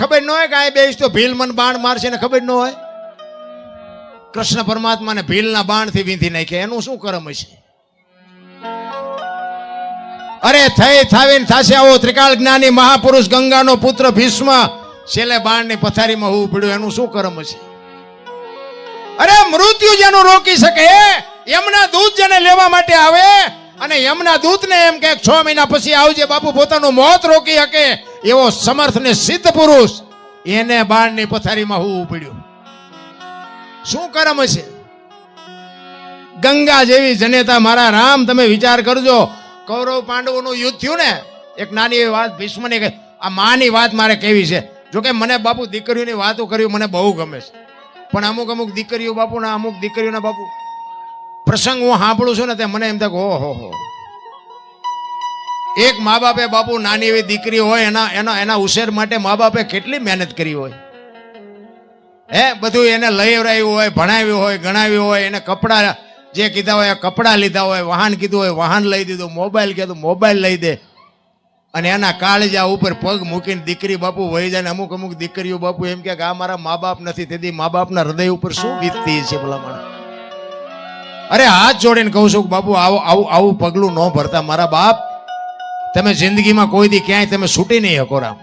ખબર ન હોય કે આ બેસ તો ભીલ મને બાણ મારશે ને ખબર ન હોય? કૃષ્ણ પરમાત્માને ભીલના બાણથી વીંધી નાખે, એનું શું કરમ હશે? અરે થઈ થાવીને થાશે આવો ત્રિકાળ જ્ઞાની મહાપુરુષ ગંગાનો પુત્ર ભીષ્મ છેલ્લે બાણની પથારીમાં હોવું પડ્યું, એનું શું કરમ હશે? અરે મૃત્યુ જેનું રોકી શકે, યમના દૂત જેને લેવા માટે આવે અને યમના દૂતને એમ કે 6 મહિના પછી આવજે બાપુ, પોતાનું મોત રોકી શકે એવો સમર્થ ને સિદ્ધ પુરુષ, એને બાણની પથારીમાં હોવું પડ્યું, શું કરમ હશે? ગંગા જેવી જનેતા મારા રામ, તમે વિચાર કરજો. કૌરવ પાંડવોનું યુદ્ધ થયું ને, એક નાની એવી વાત ભીષ્મને કહે, આ માની વાત મારે કેવી છે. જોકે મને બાપુ દીકરીઓની વાતો કરી મને બહુ ગમે છે, પણ અમુક દીકરીઓ બાપુ ને અમુક દીકરીઓના બાપુ પ્રસંગ હું સાંભળું છું ને તે મને એમ થાય ઓહો, એક મા બાપે બાપુ નાની એવી દીકરી હોય એના ઉછેર માટે મા બાપે કેટલી મહેનત કરી હોય, બધું એને લઈ આવ્યું હોય, ભણાવ્યું હોય, ગણાવ્યું હોય, એને કપડા જે કીધા હોય કપડા લીધા હોય, વાહન કીધું હોય વાહન લઈ દીધું, મોબાઈલ કીધું મોબાઈલ લઈ દે, અને એના કાળજા ઉપર પગ મૂકીને દીકરી બાપુ વહી જાય. અમુક દીકરીઓ બાપુ એમ કે આ મારા મા બાપ નથી, તેથી મા બાપના હૃદય ઉપર શું વીતતી છે ભલા માણસ? અરે હાથ જોડીને કહું છું બાપુ આવું પગલું ન ભરતા મારા બાપ. તમે જિંદગીમાં કોઈ દી ક્યાંય તમે છૂટી નહીં શકો રામ.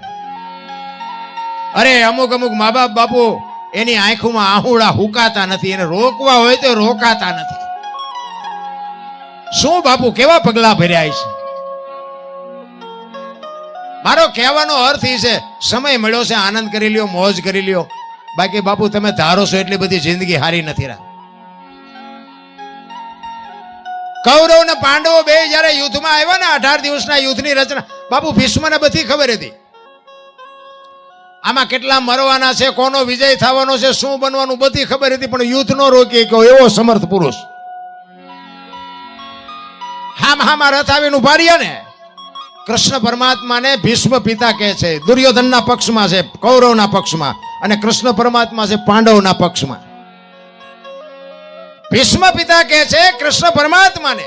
અરે અમુક મા બાપ બાપુ એની આંખોમાં આહુડા હુકાતા નથી, એને રોકવા હોય તો રોકાતા નથી. શું બાપુ કેવા પગલા ભર્યા છે? મારો કહેવાનો અર્થ એ છે, સમય મળ્યો છે આનંદ કરી લ્યો, મોજ કરી લ્યો. બાકી બાપુ તમે ધારો છો એટલી બધી જિંદગી હારી નથી રામ. કૌરવ ને પાંડવો બે જયારે યુદ્ધમાં આવ્યા ને, 18 દિવસના યુદ્ધની રચના બાપુ ભીષ્મને બધી ખબર હતી. આમાં કેટલા મરવાના છે, કોનો વિજય થવાનો છે, શું બનવાનું બધી ખબર હતી, પણ યુદ્ધ નો રોકી ગયો એવો સમર્થ પુરુષ. હામાં રથ આવીને ઉભા રહ્યા ને, કૃષ્ણ પરમાત્માને ભીષ્મ પિતા કહે છે, દુર્યોધનના પક્ષમાં છે, કૌરવના પક્ષમાં, અને કૃષ્ણ પરમાત્મા છે પાંડવના પક્ષમાં. ભીષ્મ પિતા કહે છે કૃષ્ણ પરમાત્માને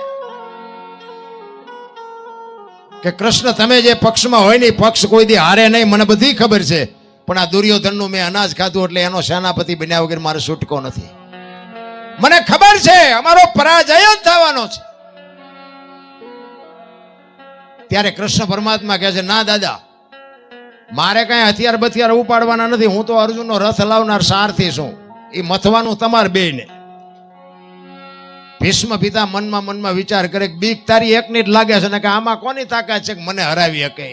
કે કૃષ્ણ તમે જે પક્ષમાં હોય ને પક્ષ કોઈ દી હારે નહીં, મને બધી ખબર છે, પણ આ દુર્યોધનનું મેં અનાજ ખાધું એટલે એનો સેનાપતિ બન્યા વગર મારો છૂટકો નથી. મને ખબર છે અમારો પરાજય જ થવાનો છે. ત્યારે કૃષ્ણ પરમાત્મા કહે છે ના દાદા, મારે કઈ હથિયાર બથિયાર ઉપાડવાના નથી, હું તો અર્જુનનો રથ લાવનાર સારથી છું, એ મથવાનું તમારે બેયને. ભીષ્મ પિતા મનમાં વિચાર કરે, બીક તારી એકની જ લાગે છે ને કે આમાં કોની તાકાત છે કે મને હરાવી શકે?